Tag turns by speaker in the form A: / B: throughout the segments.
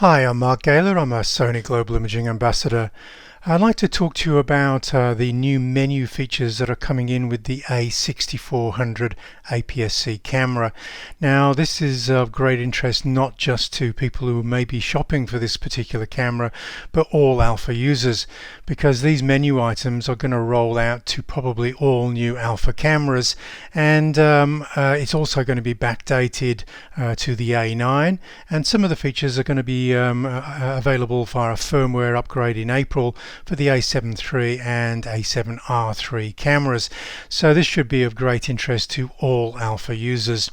A: Hi, I'm Mark Gaylor. I'm a Sony Global Imaging Ambassador. I'd like to talk to you about the new menu features that are coming in with the A6400 APS-C camera. Now, this is of great interest not just to people who may be shopping for this particular camera, but all alpha users, because these menu items are going to roll out to probably all new alpha cameras, and it's also going to be backdated to the A9, and some of the features are going to be available via a firmware upgrade in April for the A7 III and A7R3 cameras. So this should be of great interest to all alpha users.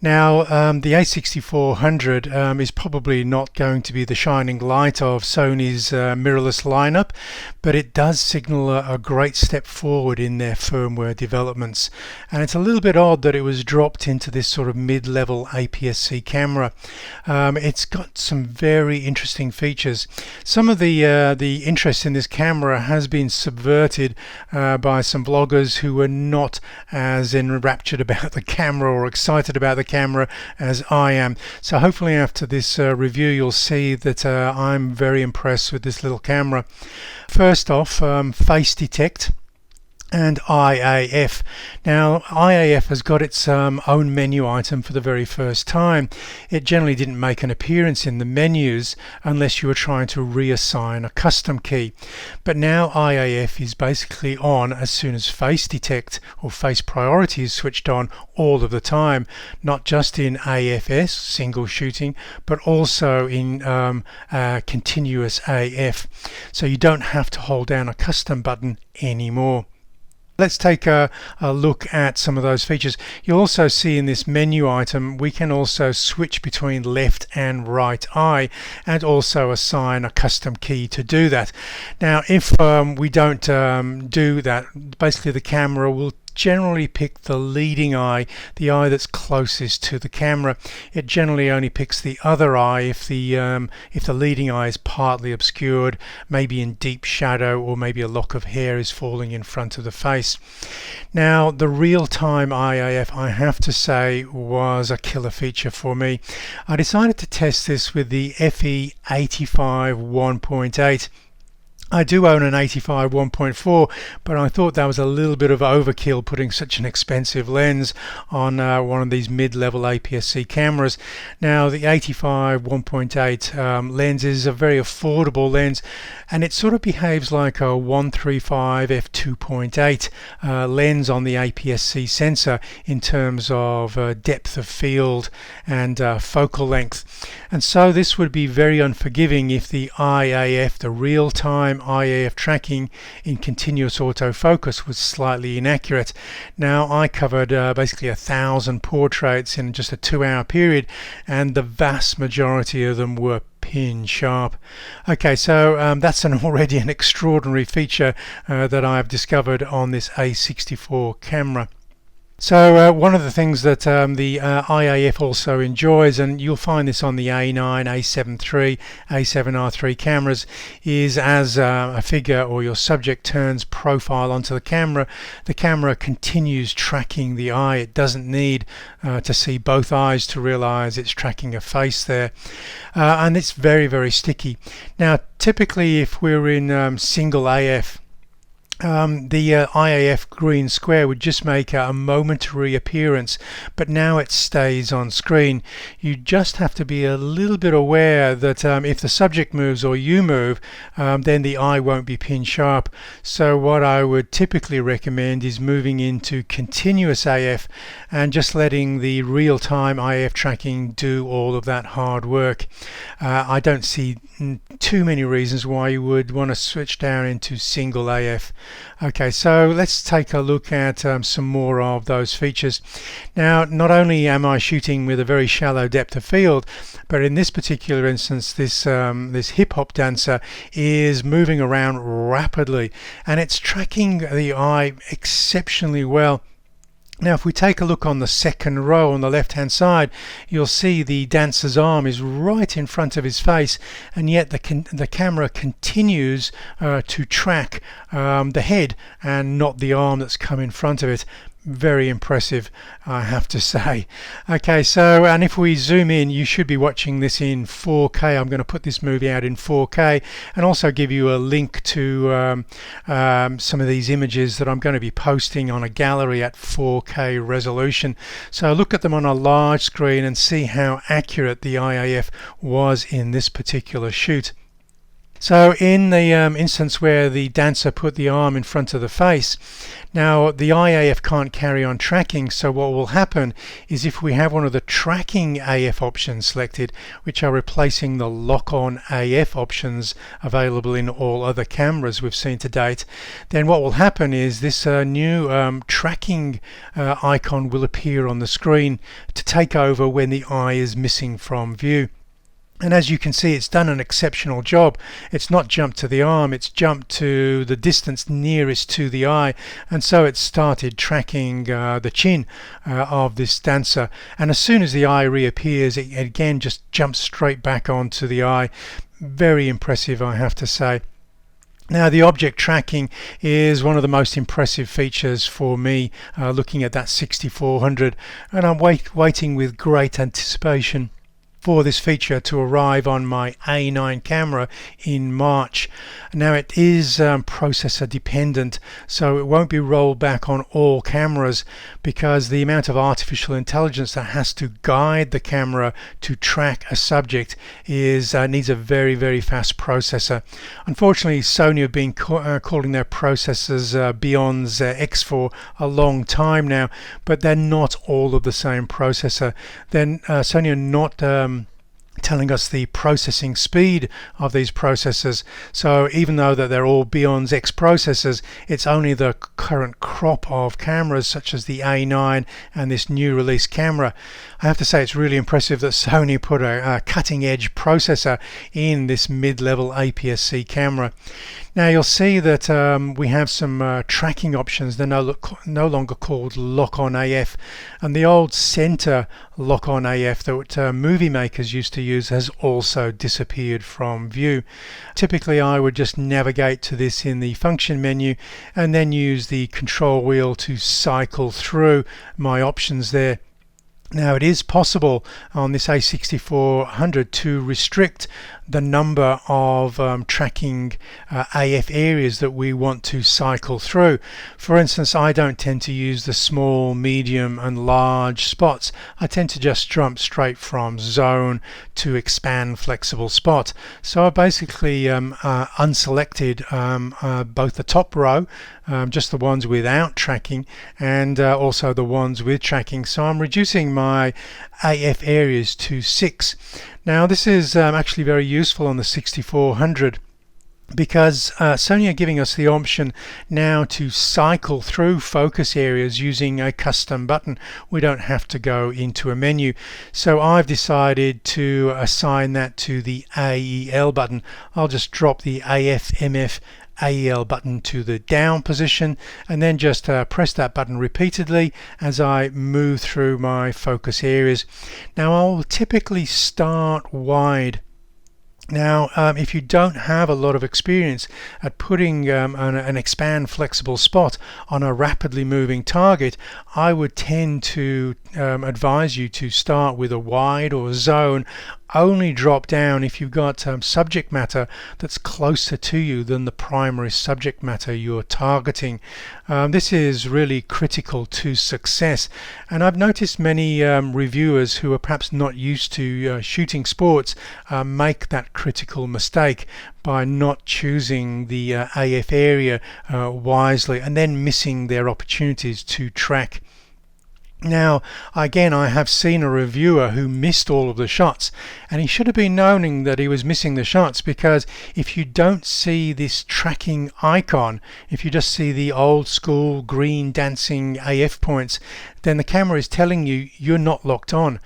A: Now, the A6400 is probably not going to be the shining light of Sony's mirrorless lineup, but it does signal a great step forward in their firmware developments. And it's a little bit odd that it was dropped into this sort of mid-level APS-C camera. It's got some very interesting features. Some of the interest in this camera has been subverted by some vloggers who were not as enraptured about the camera or excited about the camera as I am. So hopefully after this review you'll see that I'm very impressed with this little camera. First off, face detect and IAF. Now, IAF has got its own menu item for the very first time. It generally didn't make an appearance in the menus unless you were trying to reassign a custom key. But now IAF is basically on as soon as face detect or face priority is switched on all of the time, not just in AFS, single shooting, but also in continuous AF. So you don't have to hold down a custom button anymore. Let's take a look at some of those features. You'll also see in this menu item we can also switch between left and right eye and also assign a custom key to do that. Now, if we don't do that, basically the camera will generally pick the leading eye, the eye that's closest to the camera. It generally only picks the other eye if the leading eye is partly obscured, maybe in deep shadow, or maybe a lock of hair is falling in front of the face. Now, the real-time IAF, I have to say, was a killer feature for me. I decided to test this with the FE85 1.8. I do own an 85 1.4, but I thought that was a little bit of overkill putting such an expensive lens on one of these mid-level APS-C cameras. Now, the 85 1.8 lens is a very affordable lens, and it sort of behaves like a 135 f2.8 lens on the APS-C sensor in terms of depth of field and focal length. And so this would be very unforgiving if the IAF, the real-time IAF tracking in continuous autofocus, was slightly inaccurate. Now, I covered basically 1,000 portraits in just a 2-hour period, and the vast majority of them were pin sharp. Okay, so that's already an extraordinary feature that I've discovered on this A64 camera. So one of the things that the IAF also enjoys, and you'll find this on the A9, A7 III, A7R3 cameras, is as a figure or your subject turns profile onto the camera continues tracking the eye. It doesn't need to see both eyes to realize it's tracking a face there. And it's very, very sticky. Now, typically if we're in single AF, the IAF green square would just make a momentary appearance, but now it stays on screen. You just have to be a little bit aware that if the subject moves or you move, then the eye won't be pin sharp. So what I would typically recommend is moving into continuous AF and just letting the real-time IAF tracking do all of that hard work. I don't see too many reasons why you would want to switch down into single AF. Okay, so let's take a look at some more of those features. Now, not only am I shooting with a very shallow depth of field, but in this particular instance, this hip hop dancer is moving around rapidly, and it's tracking the eye exceptionally well. Now, if we take a look on the second row on the left hand side, you'll see the dancer's arm is right in front of his face, and yet the camera continues to track the head and not the arm that's come in front of it. Very impressive, I have to say. Okay, so and if we zoom in, you should be watching this in 4K. I'm going to put this movie out in 4K and also give you a link to some of these images that I'm going to be posting on a gallery at 4K resolution. So look at them on a large screen and see how accurate the IAF was in this particular shoot. So in the instance where the dancer put the arm in front of the face, now the IAF can't carry on tracking, so what will happen is if we have one of the tracking AF options selected, which are replacing the lock-on AF options available in all other cameras we've seen to date, then what will happen is this new tracking icon will appear on the screen to take over when the eye is missing from view. And as you can see, it's done an exceptional job. It's not jumped to the arm, it's jumped to the distance nearest to the eye, and so it started tracking the chin of this dancer. And as soon as the eye reappears, it again just jumps straight back onto the eye. Very impressive, I have to say. Now, the object tracking is one of the most impressive features for me looking at that 6400, and I'm waiting with great anticipation for this feature to arrive on my A9 camera in March. Now, it is processor dependent, so it won't be rolled back on all cameras because the amount of artificial intelligence that has to guide the camera to track a subject is needs a very, very fast processor. Unfortunately, Sony have been calling their processors Beyond's X for a long time now, but they're not all of the same processor. Then Sony are not telling us the processing speed of these processors. So even though that they're all Beyond's X processors, it's only the current crop of cameras such as the A9 and this new release camera. I have to say it's really impressive that Sony put a cutting edge processor in this mid-level APS-C camera. Now you'll see that we have some tracking options. They're no longer called lock-on AF, and the old center lock-on AF that movie makers used to use has also disappeared from view. Typically I would just navigate to this in the function menu and then use the control wheel to cycle through my options there. Now, it is possible on this A6400 to restrict the number of tracking AF areas that we want to cycle through. For instance, I don't tend to use the small, medium and large spots. I tend to just jump straight from zone to expand flexible spot. So I basically unselected both the top row, just the ones without tracking, and also the ones with tracking. So I'm reducing my AF areas to 6. Now this is actually very useful on the 6400 because Sony are giving us the option now to cycle through focus areas using a custom button. We don't have to go into a menu. So I've decided to assign that to the AEL button. I'll just drop the AF, MF, AEL button to the down position and then just press that button repeatedly as I move through my focus areas. Now I'll typically start wide. Now if you don't have a lot of experience at putting an expand flexible spot on a rapidly moving target, I would tend to advise you to start with a wide or zone. Only drop down if you've got subject matter that's closer to you than the primary subject matter you're targeting. This is really critical to success, and I've noticed many reviewers who are perhaps not used to shooting sports make that critical mistake by not choosing the AF area wisely and then missing their opportunities to track. Now, again, I have seen a reviewer who missed all of the shots, and he should have been knowing that he was missing the shots, because if you don't see this tracking icon, if you just see the old school green dancing AF points, then the camera is telling you you're not locked on.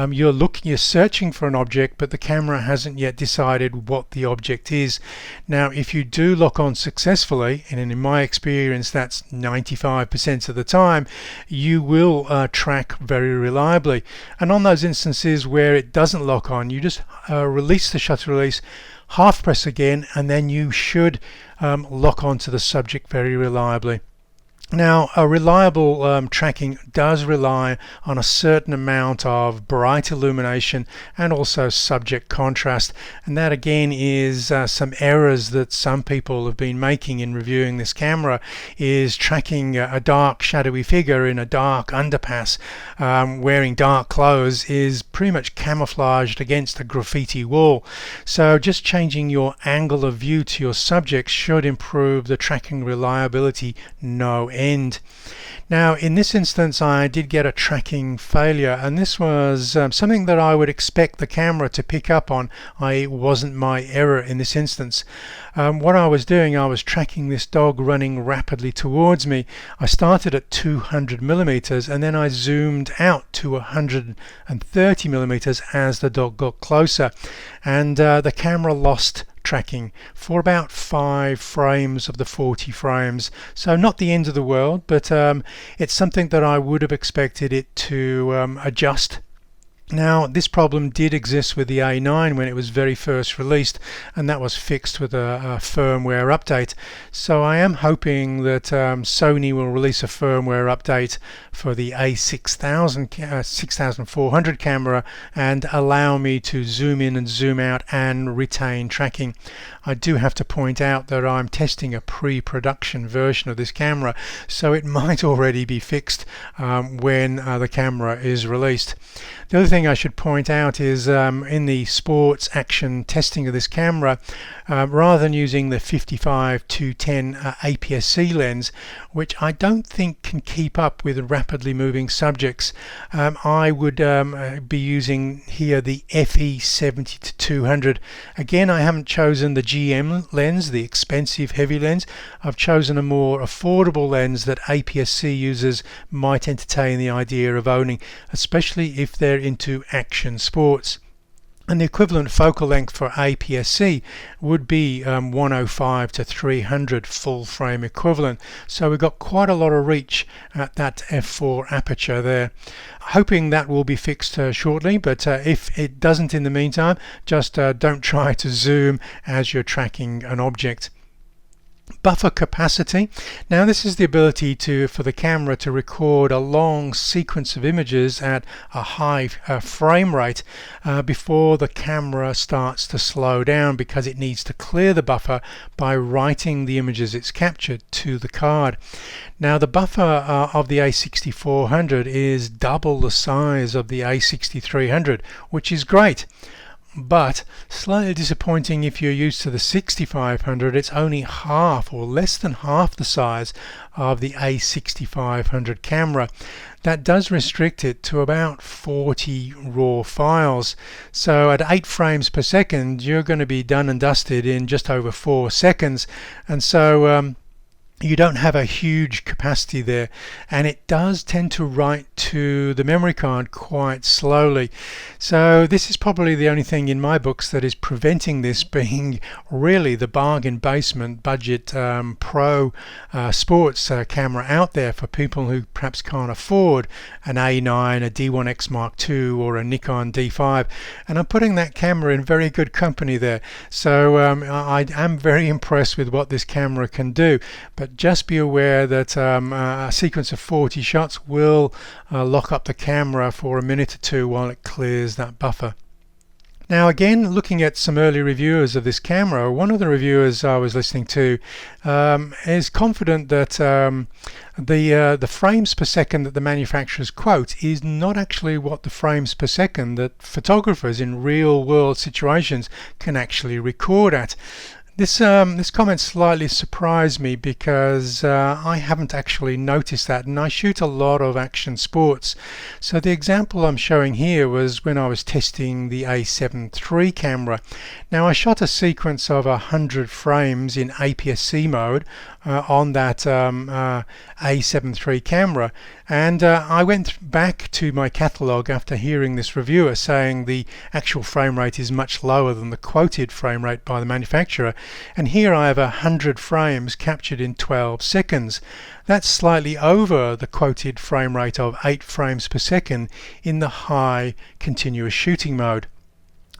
A: You're searching for an object, but the camera hasn't yet decided what the object is. Now, if you do lock on successfully, and in my experience that's 95% of the time, you will track very reliably. And on those instances where it doesn't lock on, you just release the shutter release, half press again, and then you should lock onto the subject very reliably. Now, a reliable tracking does rely on a certain amount of bright illumination and also subject contrast, and that again is some errors that some people have been making in reviewing this camera, is tracking a dark shadowy figure in a dark underpass wearing dark clothes is pretty much camouflaged against a graffiti wall. So just changing your angle of view to your subject should improve the tracking reliability no end. Now in this instance I did get a tracking failure, and this was something that I would expect the camera to pick up on. It wasn't my error in this instance. What I was doing, I was tracking this dog running rapidly towards me. I started at 200 millimeters and then I zoomed out to 130 millimeters as the dog got closer, and the camera lost tracking for about 5 frames of the 40 frames. So not the end of the world, but it's something that I would have expected it to adjust. Now this problem did exist with the A9 when it was very first released, and that was fixed with a firmware update. So I am hoping that Sony will release a firmware update for the A6400 camera and allow me to zoom in and zoom out and retain tracking. I do have to point out that I'm testing a pre-production version of this camera, so it might already be fixed when the camera is released. The other thing I should point out is in the sports action testing of this camera, rather than using the 55-210 APS-C lens, which I don't think can keep up with rapidly moving subjects, I would be using here the FE70-200. Again, I haven't chosen the GM lens, the expensive heavy lens. I've chosen a more affordable lens that APS-C users might entertain the idea of owning, especially if they're into action sports. And the equivalent focal length for APS-C would be 105 to 300 full frame equivalent. So we've got quite a lot of reach at that f4 aperture there. Hoping that will be fixed shortly, but if it doesn't in the meantime, just don't try to zoom as you're tracking an object. Buffer capacity. Now this is the ability for the camera to record a long sequence of images at a high frame rate before the camera starts to slow down, because it needs to clear the buffer by writing the images it's captured to the card. Now the buffer of the A6400 is double the size of the A6300, which is great. But slightly disappointing if you're used to the 6500. It's only half or less than half the size of the A6500 camera. That does restrict it to about 40 raw files. So at 8 frames per second you're going to be done and dusted in just over 4 seconds, and so you don't have a huge capacity there, and it does tend to write to the memory card quite slowly. So this is probably the only thing in my books that is preventing this being really the bargain basement budget pro sports camera out there for people who perhaps can't afford an A9, a D1X Mark II or a Nikon D5, and I'm putting that camera in very good company there. So I am very impressed with what this camera can do, but just be aware that a sequence of 40 shots will lock up the camera for a minute or two while it clears that buffer. Now again, looking at some early reviewers of this camera, one of the reviewers I was listening to is confident that the frames per second that the manufacturers quote is not actually what the frames per second that photographers in real world situations can actually record at. This comment slightly surprised me, because I haven't actually noticed that, and I shoot a lot of action sports. So the example I'm showing here was when I was testing the A7III camera. Now I shot a sequence of 100 frames in APS-C mode on that A7III camera, and I went back to my catalogue after hearing this reviewer saying the actual frame rate is much lower than the quoted frame rate by the manufacturer, and here I have 100 frames captured in 12 seconds. That's slightly over the quoted frame rate of 8 frames per second in the high continuous shooting mode.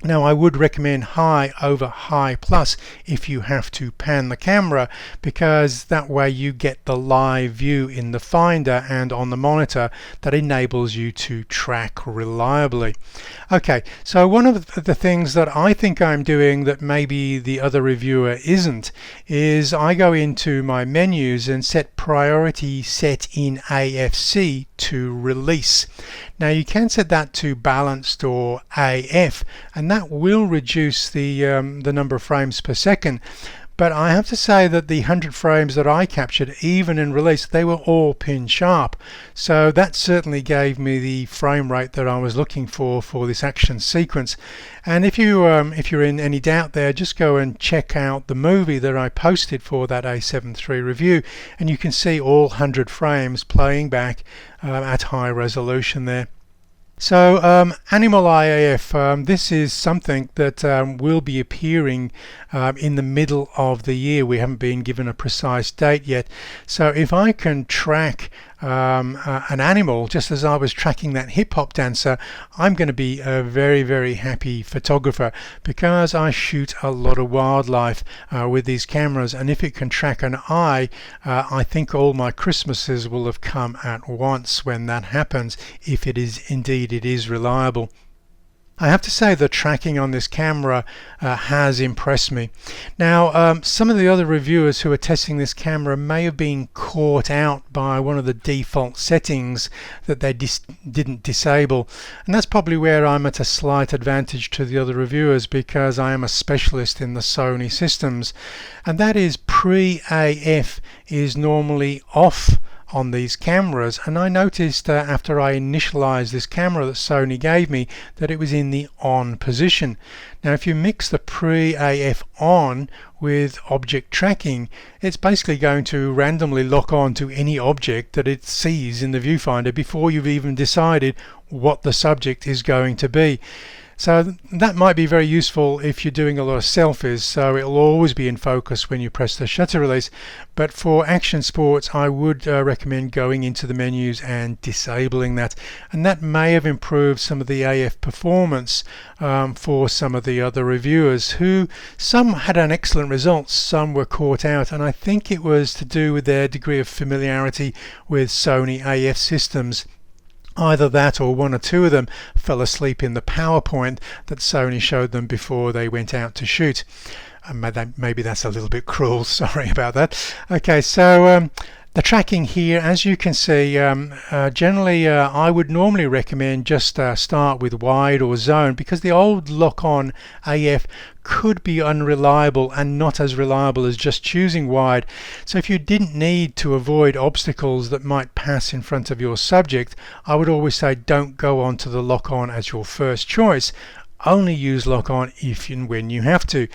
A: Now I would recommend high over high plus if you have to pan the camera, because that way you get the live view in the finder and on the monitor that enables you to track reliably. Okay, so one of the things that I think I'm doing that maybe the other reviewer isn't is I go into my menus and set priority set in AFC to release. Now you can set that to balanced or AF, and that will reduce the number of frames per second. But I have to say that the 100 frames that I captured, even in release, they were all pin sharp. So that certainly gave me the frame rate that I was looking for this action sequence. And if you're in any doubt there, just go and check out the movie that I posted for that A7 III review, and you can see all 100 frames playing back at high resolution there. So Animal IAF, this is something that will be appearing in the middle of the year. We haven't been given a precise date yet. So if I can track an animal just as I was tracking that hip-hop dancer, I'm going to be a very, very happy photographer, because I shoot a lot of wildlife with these cameras, and if it can track an eye, I think all my Christmases will have come at once when that happens, if it is indeed it is reliable. I have to say the tracking on this camera has impressed me. Now some of the other reviewers who are testing this camera may have been caught out by one of the default settings that they didn't disable, and that's probably where I'm at a slight advantage to the other reviewers, because I am a specialist in the Sony systems, and that is pre-AF is normally off on these cameras, and I noticed after I initialized this camera that Sony gave me that it was in the on position. Now if you mix the pre-AF on with object tracking, it's basically going to randomly lock on to any object that it sees in the viewfinder before you've even decided what the subject is going to be. So that might be very useful if you're doing a lot of selfies, so it'll always be in focus when you press the shutter release. But for action sports, I would recommend going into the menus and disabling that, and that may have improved some of the AF performance for some of the other reviewers, who some had an excellent result, some were caught out, and I think it was to do with their degree of familiarity with Sony AF systems. Either that, or one or two of them fell asleep in the PowerPoint that Sony showed them before they went out to shoot. Maybe that's a little bit cruel, sorry about that. Okay, so the tracking here, as you can see, generally I would normally recommend just start with wide or zone, because the old lock-on AF could be unreliable and not as reliable as just choosing wide. So if you didn't need to avoid obstacles that might pass in front of your subject, I would always say don't go on to the lock-on as your first choice. Only use lock-on if and when you have to.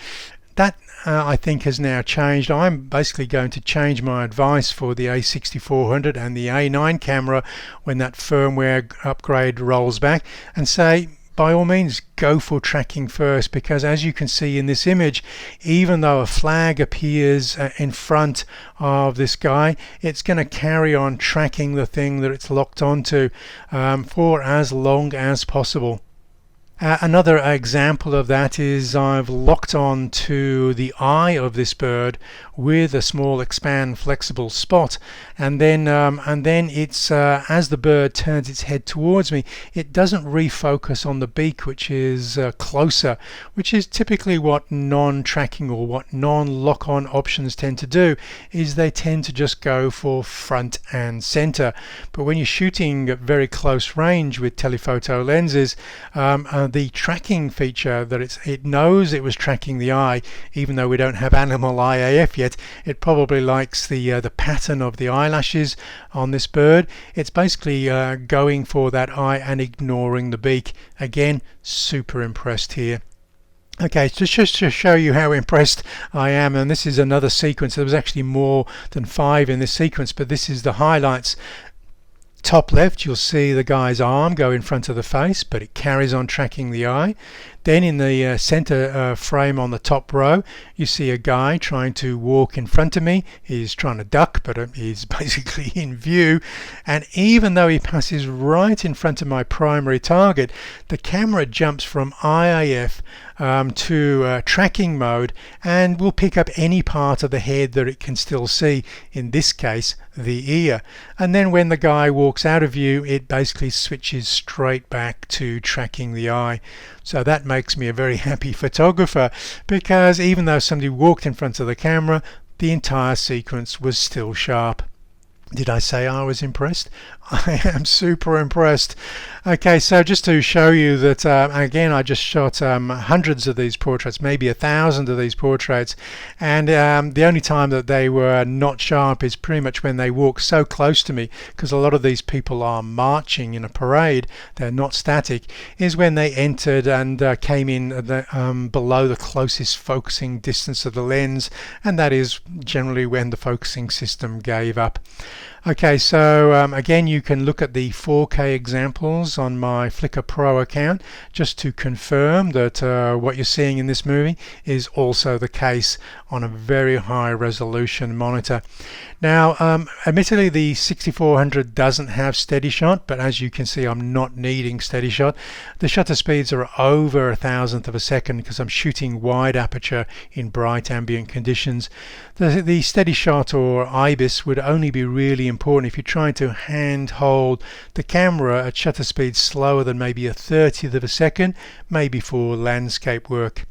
A: That I think has now changed. I'm basically going to change my advice for the A6400 and the A9 camera when that firmware upgrade rolls back, and say by all means go for tracking first, because as you can see in this image, even though a flag appears in front of this guy, it's going to carry on tracking the thing that it's locked onto for as long as possible. Another example of that is I've locked on to the eye of this bird with a small expand flexible spot, and then it's as the bird turns its head towards me, it doesn't refocus on the beak, which is closer, which is typically what non-tracking or what non-lock-on options tend to do, is they tend to just go for front and center. But when you're shooting at very close range with telephoto lenses, the tracking feature that it knows it was tracking the eye, even though we don't have animal IAF yet, it probably likes the pattern of the eyelashes on this bird. It's basically going for that eye and ignoring the beak. Again, super impressed here. Okay, so just to show you how impressed I am, and this is another sequence. There was actually more than 5 in this sequence, but this is the highlights. Top left, you'll see the guy's arm go in front of the face, but it carries on tracking the eye. Then in the center frame on the top row, you see a guy trying to walk in front of me. He's trying to duck, but he's basically in view. And even though he passes right in front of my primary target, the camera jumps from IAF to tracking mode and will pick up any part of the head that it can still see, in this case the ear. And then when the guy walks out of view, it basically switches straight back to tracking the eye. So that makes me a very happy photographer, because even though somebody walked in front of the camera, the entire sequence was still sharp. Did I say I was impressed? I am super impressed. Okay, so just to show you that, again, I just shot hundreds of these portraits, maybe 1,000 of these portraits, and the only time that they were not sharp is pretty much when they walk so close to me, because a lot of these people are marching in a parade, they're not static, is when they entered and came in below the closest focusing distance of the lens, and that is generally when the focusing system gave up. Okay, so again, you can look at the 4K examples on my Flickr Pro account just to confirm that what you're seeing in this movie is also the case on a very high resolution monitor. Now, admittedly, the 6400 doesn't have steady shot, but as you can see, I'm not needing steady shot. The shutter speeds are over 1,000th of a second because I'm shooting wide aperture in bright ambient conditions. The steady shot, or IBIS, would only be really important if you're trying to hand hold the camera at shutter speeds slower than maybe 1/30th of a second, maybe for landscape work.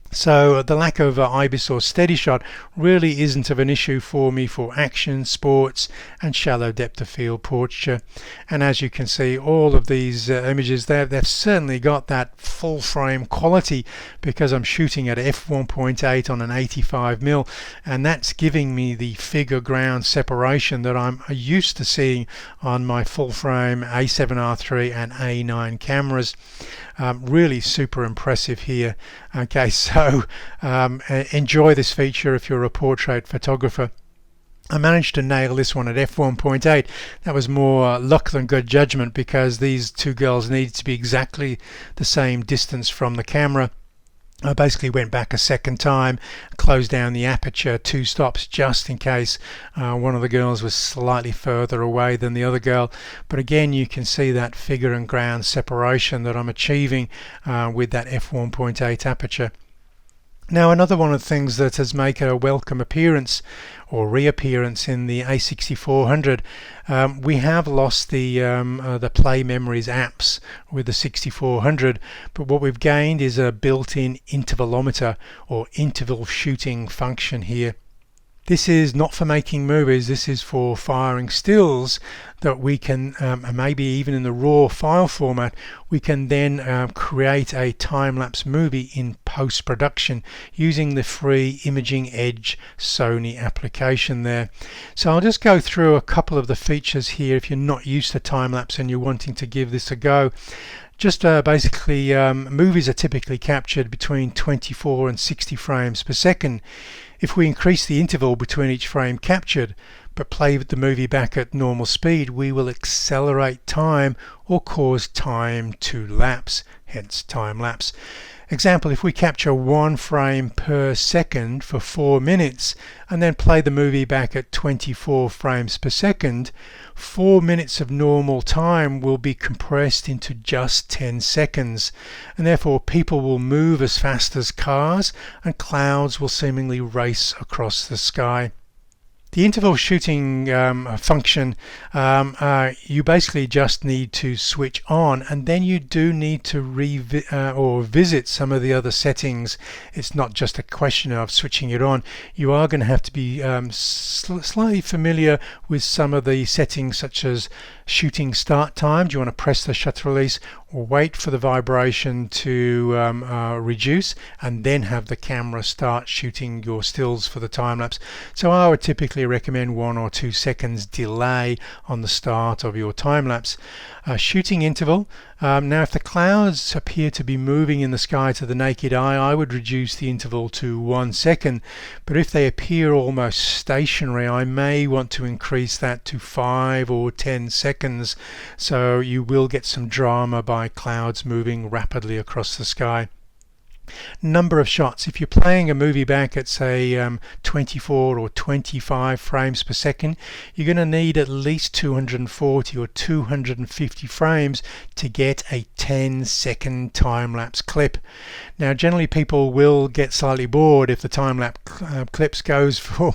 A: So the lack of IBIS or steady shot really isn't of an issue for me for action, sports and shallow depth of field portraiture. And as you can see, all of these images, they've certainly got that full frame quality because I'm shooting at f1.8 on an 85mm, and that's giving me the figure ground separation that I'm used to seeing on my full frame A7R III and A9 cameras. Really super impressive here. Okay, so enjoy this feature if you're a portrait photographer. I managed to nail this one at f1.8. That was more luck than good judgment because these two girls needed to be exactly the same distance from the camera. I basically went back a second time, closed down the aperture 2 stops just in case one of the girls was slightly further away than the other girl. But again, you can see that figure and ground separation that I'm achieving with that f1.8 aperture. Now, another one of the things that has made a welcome appearance or reappearance in the A6400, we have lost the Play Memories apps with the 6400, but what we've gained is a built-in intervalometer or interval shooting function here. This is not for making movies, this is for firing stills that we can, maybe even in the raw file format, we can then create a time-lapse movie in post-production using the free Imaging Edge Sony application there. So I'll just go through a couple of the features here if you're not used to time-lapse and you're wanting to give this a go. Just basically, movies are typically captured between 24 and 60 frames per second. If we increase the interval between each frame captured but play the movie back at normal speed, we will accelerate time or cause time to lapse, hence time lapse. Example, if we capture 1 frame per second for 4 minutes and then play the movie back at 24 frames per second, 4 minutes of normal time will be compressed into just 10 seconds, and therefore people will move as fast as cars and clouds will seemingly race across the sky. The interval shooting function, you basically just need to switch on, and then you do need to visit some of the other settings. It's not just a question of switching it on. You are going to have to be slightly familiar with some of the settings, such as shooting start time. Do you want to press the shutter release or wait for the vibration to reduce and then have the camera start shooting your stills for the time lapse? So I would typically recommend 1 or 2 seconds delay on the start of your time lapse. Shooting interval. Now if the clouds appear to be moving in the sky to the naked eye, I would reduce the interval to 1 second, but if they appear almost stationary, I may want to increase that to 5 or 10 seconds, so you will get some drama by clouds moving rapidly across the sky. Number of shots. If you're playing a movie back at say 24 or 25 frames per second, you're going to need at least 240 or 250 frames to get a 10-second time-lapse clip. Now generally people will get slightly bored if the time-lapse clips goes for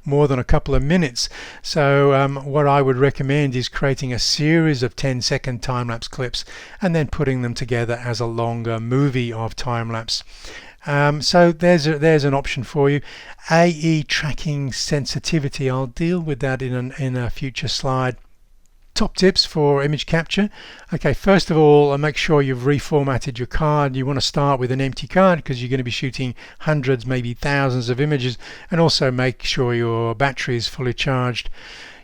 A: more than a couple of minutes. So what I would recommend is creating a series of 10-second time-lapse clips and then putting them together as a longer movie of time-lapse. So there's an option for you. AE tracking sensitivity, I'll deal with that in a future slide. Top tips for image capture. Okay, first of all, make sure you've reformatted your card. You want to start with an empty card because you're going to be shooting hundreds, maybe thousands of images, and also make sure your battery is fully charged.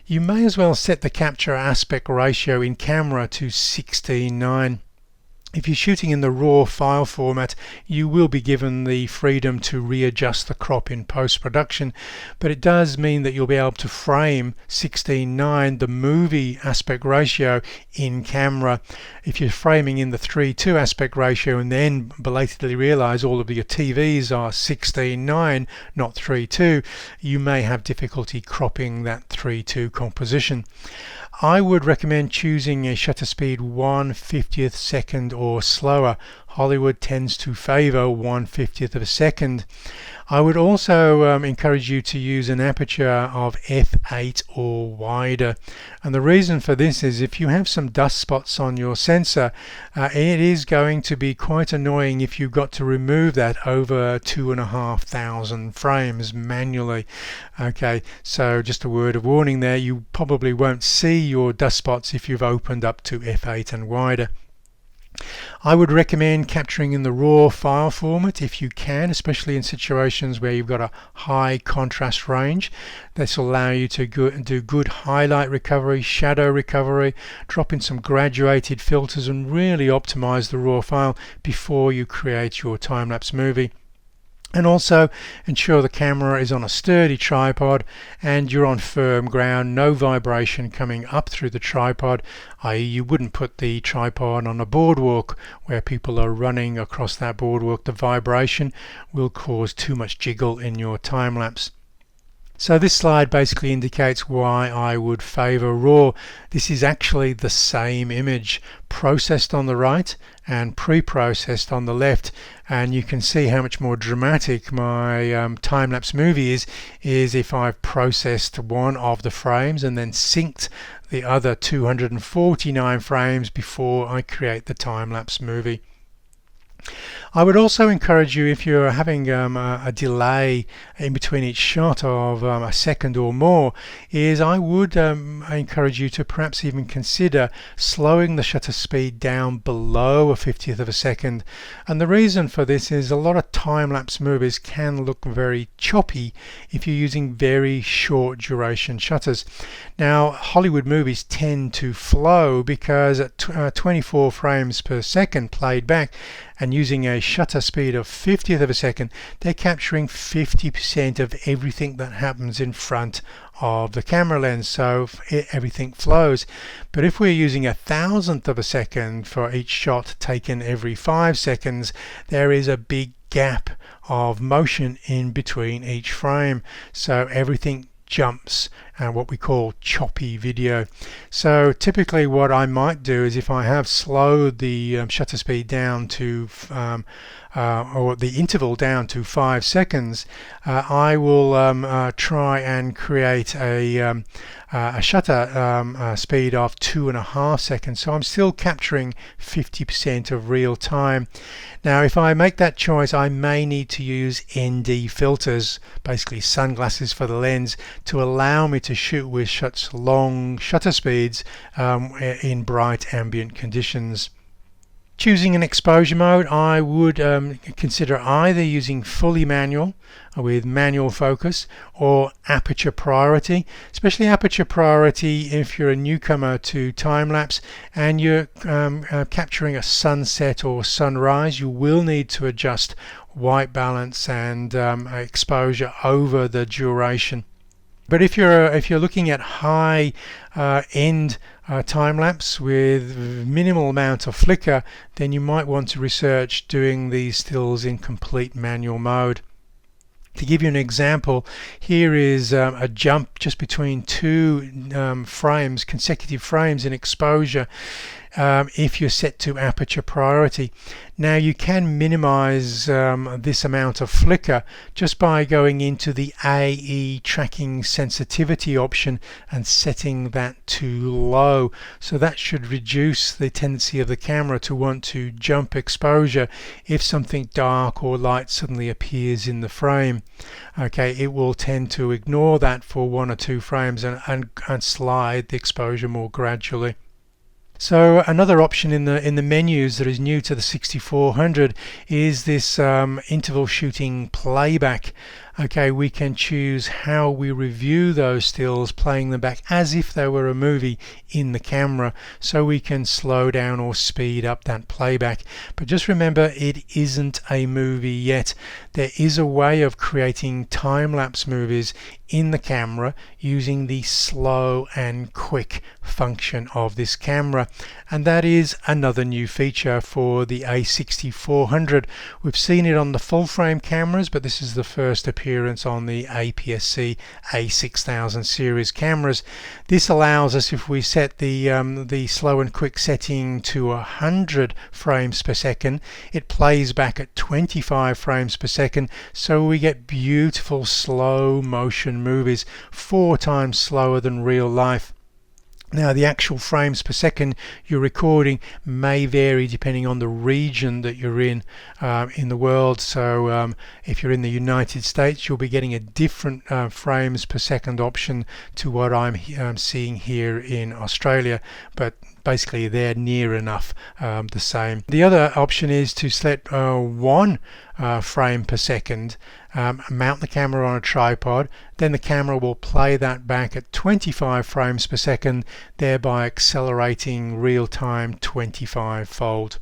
A: You may as well set the capture aspect ratio in camera to 16:9. If you're shooting in the RAW file format, you will be given the freedom to readjust the crop in post-production, but it does mean that you'll be able to frame 16:9, the movie aspect ratio, in camera. If you're framing in the 3:2 aspect ratio and then belatedly realize all of your TVs are 16:9, not 3:2, you may have difficulty cropping that 3:2 composition. I would recommend choosing a shutter speed 1/50th second or slower. Hollywood tends to favor 1/50th of a second. I would also encourage you to use an aperture of f8 or wider, and the reason for this is if you have some dust spots on your sensor, it is going to be quite annoying if you've got to remove that over 2,500 frames manually. Okay, so just a word of warning there, you probably won't see your dust spots if you've opened up to f8 and wider. I would recommend capturing in the RAW file format if you can, especially in situations where you've got a high contrast range. This will allow you to do good highlight recovery, shadow recovery, drop in some graduated filters and really optimize the RAW file before you create your time-lapse movie. And also ensure the camera is on a sturdy tripod and you're on firm ground, no vibration coming up through the tripod, i.e. you wouldn't put the tripod on a boardwalk where people are running across that boardwalk. The vibration will cause too much jiggle in your time lapse. So this slide basically indicates why I would favor RAW. This is actually the same image processed on the right and pre-processed on the left, and you can see how much more dramatic my time-lapse movie is if I've processed one of the frames and then synced the other 249 frames before I create the time-lapse movie. I would also encourage you, if you're having a delay in between each shot of a second or more, is I would encourage you to perhaps even consider slowing the shutter speed down below a 50th of a second. And the reason for this is a lot of time-lapse movies can look very choppy if you're using very short duration shutters. Now Hollywood movies tend to flow because at 24 frames per second played back and using a shutter speed of 50th of a second, they're capturing 50% of everything that happens in front of the camera lens, so everything flows. But if we're using 1,000th of a second for each shot taken every 5 seconds, there is a big gap of motion in between each frame, so everything jumps and what we call choppy video. So typically what I might do is, if I have slowed the shutter speed down to or the interval down to 5 seconds, I will try and create a shutter speed of 2.5 seconds, so I'm still capturing 50% of real time. Now if I make that choice, I may need to use ND filters, basically sunglasses for the lens, to allow me to shoot with such long shutter speeds in bright ambient conditions. Choosing an exposure mode, I would consider either using fully manual with manual focus or aperture priority, especially aperture priority if you're a newcomer to time-lapse and you're capturing a sunset or sunrise. You will need to adjust white balance and exposure over the duration. But if you're looking at high end time lapse with minimal amount of flicker, then you might want to research doing these stills in complete manual mode. To give you an example, here is a jump just between two frames, consecutive frames in exposure, if you're set to aperture priority. Now you can minimize this amount of flicker just by going into the AE tracking sensitivity option and setting that to low. So that should reduce the tendency of the camera to want to jump exposure if something dark or light suddenly appears in the frame. Okay, it will tend to ignore that for 1 or 2 frames and slide the exposure more gradually. So another option in the menus that is new to the 6400 is this interval shooting playback. Okay, we can choose how we review those stills, playing them back as if they were a movie in the camera, so we can slow down or speed up that playback. But just remember, it isn't a movie yet. There is a way of creating time-lapse movies in the camera using the slow and quick function of this camera, and that is another new feature for the A6400. We've seen it on the full frame cameras, but this is the first appearance on the APS-C A6000 series cameras. This allows us, if we set the slow and quick setting to 100 frames per second, it plays back at 25 frames per second, so we get beautiful slow motion movies, 4 times slower than real life. Now, the actual frames per second you're recording may vary depending on the region that you're in the world. So if you're in the United States, you'll be getting a different frames per second option to what I'm seeing here in Australia, but basically they're near enough the same. The other option is to select 1 frame per second, mount the camera on a tripod, then the camera will play that back at 25 frames per second, thereby accelerating real time 25-fold.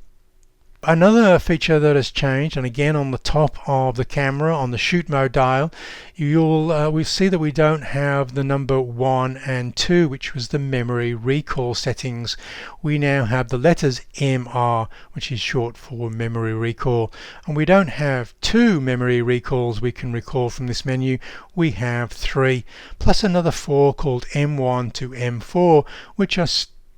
A: Another feature that has changed, and again on the top of the camera on the shoot mode dial, we'll see that we don't have the number 1 and 2, which was the memory recall settings. We now have the letters MR, which is short for memory recall, and we don't have 2 memory recalls we can recall from this menu. We have 3, plus another 4 called M1 to M4, which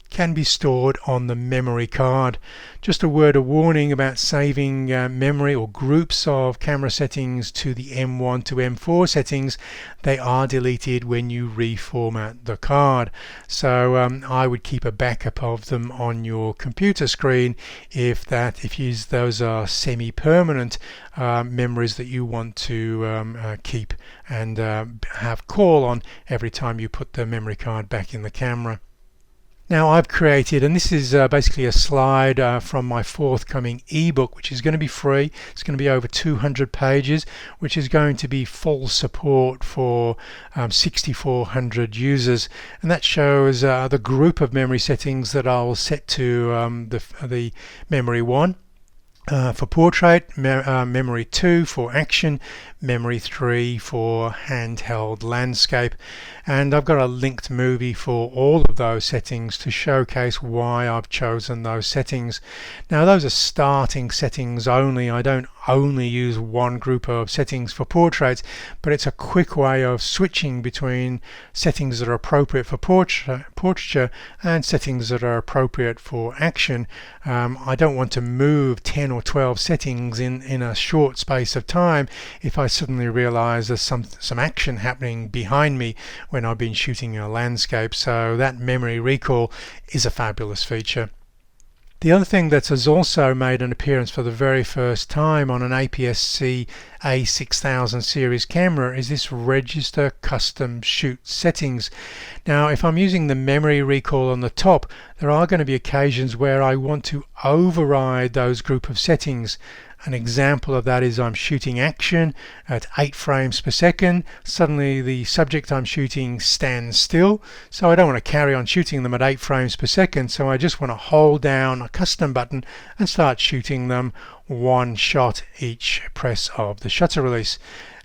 A: can be stored on the memory card. Just a word of warning about saving memory or groups of camera settings to the M1 to M4 settings. They are deleted when you reformat the card, so I would keep a backup of them on your computer screen if those are semi-permanent memories that you want to keep and have call on every time you put the memory card back in the camera. Now I've created, and this is basically a slide from my forthcoming ebook, which is going to be free. It's going to be over 200 pages, which is going to be full support for 6400 users, and that shows the group of memory settings that I'll set to the memory 1 for portrait, memory 2 for action, memory 3 for handheld landscape, and I've got a linked movie for all of those settings to showcase why I've chosen those settings. Now those are starting settings only. I don't only use one group of settings for portraits, but it's a quick way of switching between settings that are appropriate for portraiture and settings that are appropriate for action. I don't want to move 10 or 12 settings in a short space of time if I suddenly realize there's some action happening behind me when I've been shooting a landscape. So that memory recall is a fabulous feature. The other thing that has also made an appearance for the very first time on an APS-C A6000 series camera is this register custom shoot settings. Now if I'm using the memory recall on the top, there are going to be occasions where I want to override those group of settings. An example of that is I'm shooting action at 8 frames per second. Suddenly the subject I'm shooting stands still, so I don't want to carry on shooting them at 8 frames per second, so I just want to hold down a custom button and start shooting them one shot each press of the shutter release.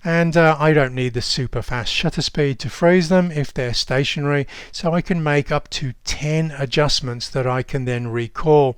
A: and I don't need the super fast shutter speed to freeze them if they're stationary, so I can make up to 10 adjustments that I can then recall.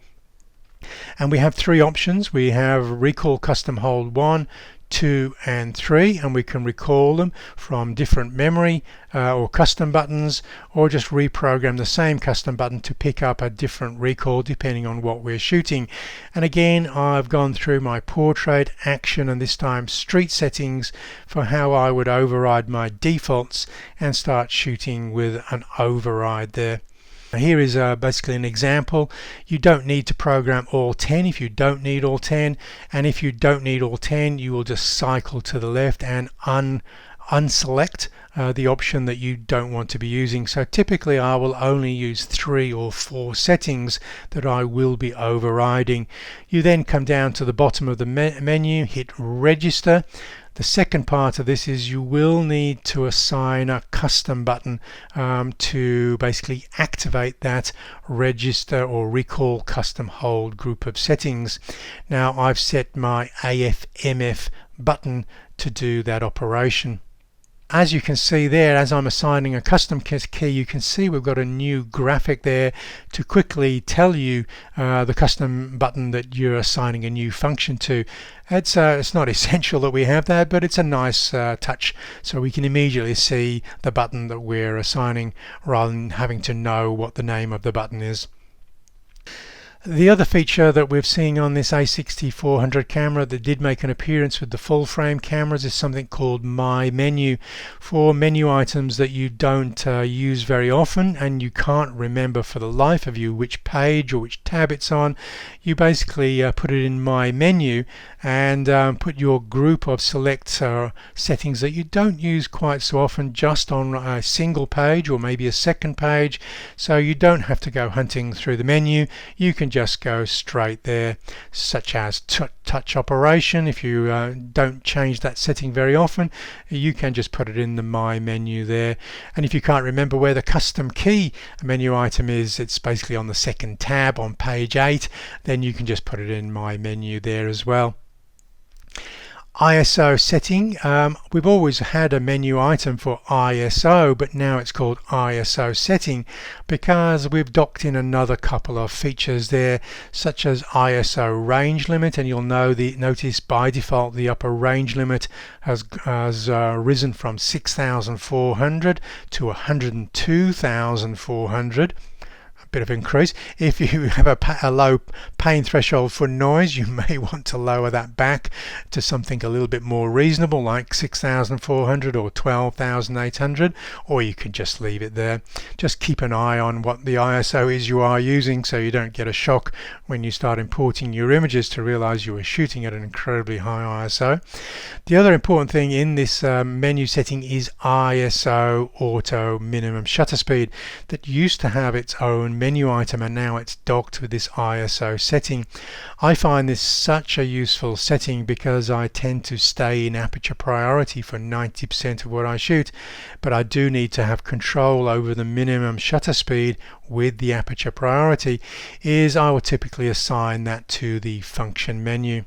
A: And we have three options. We have recall custom hold 1, 2 and 3, and we can recall them from different memory or custom buttons, or just reprogram the same custom button to pick up a different recall depending on what we're shooting. And again, I've gone through my portrait, action, and this time street settings for how I would override my defaults and start shooting with an override there. Here is basically an example. You don't need to program all 10 if you don't need all 10, and if you don't need all 10, you will just cycle to the left and unselect the option that you don't want to be using. So typically I will only use 3 or 4 settings that I will be overriding. You then come down to the bottom of the menu, hit register. The second part of this is you will need to assign a custom button to basically activate that register or recall custom hold group of settings. Now I've set my AFMF button to do that operation. As you can see there, as I'm assigning a custom key, you can see we've got a new graphic there to quickly tell you the custom button that you're assigning a new function to. It's not essential that we have that, but it's a nice touch, so we can immediately see the button that we're assigning rather than having to know what the name of the button is. The other feature that we're seeing on this A6400 camera that did make an appearance with the full frame cameras is something called My Menu. For menu items that you don't use very often and you can't remember for the life of you which page or which tab it's on, you basically put it in My Menu and put your group of select settings that you don't use quite so often just on a single page or maybe a second page, so you don't have to go hunting through the menu. You can just go straight there, such as touch operation. If you don't change that setting very often, you can just put it in the My Menu there. And if you can't remember where the custom key menu item is, it's basically on the second tab on page 8, then you can just put it in My Menu there as well. ISO setting, we've always had a menu item for ISO, but now it's called ISO setting because we've docked in another couple of features there, such as ISO range limit, and you'll notice by default the upper range limit has risen from 6,400 to 102,400. Bit of increase. If you have a low pain threshold for noise, you may want to lower that back to something a little bit more reasonable like 6,400 or 12,800, or you can just leave it there. Just keep an eye on what the ISO is you are using so you don't get a shock when you start importing your images to realize you were shooting at an incredibly high ISO. The other important thing in this menu setting is ISO auto minimum shutter speed that used to have its own menu item and now it's docked with this ISO setting. I find this such a useful setting because I tend to stay in aperture priority for 90% of what I shoot, but I do need to have control over the minimum shutter speed with the aperture priority. I will typically assign that to the function menu.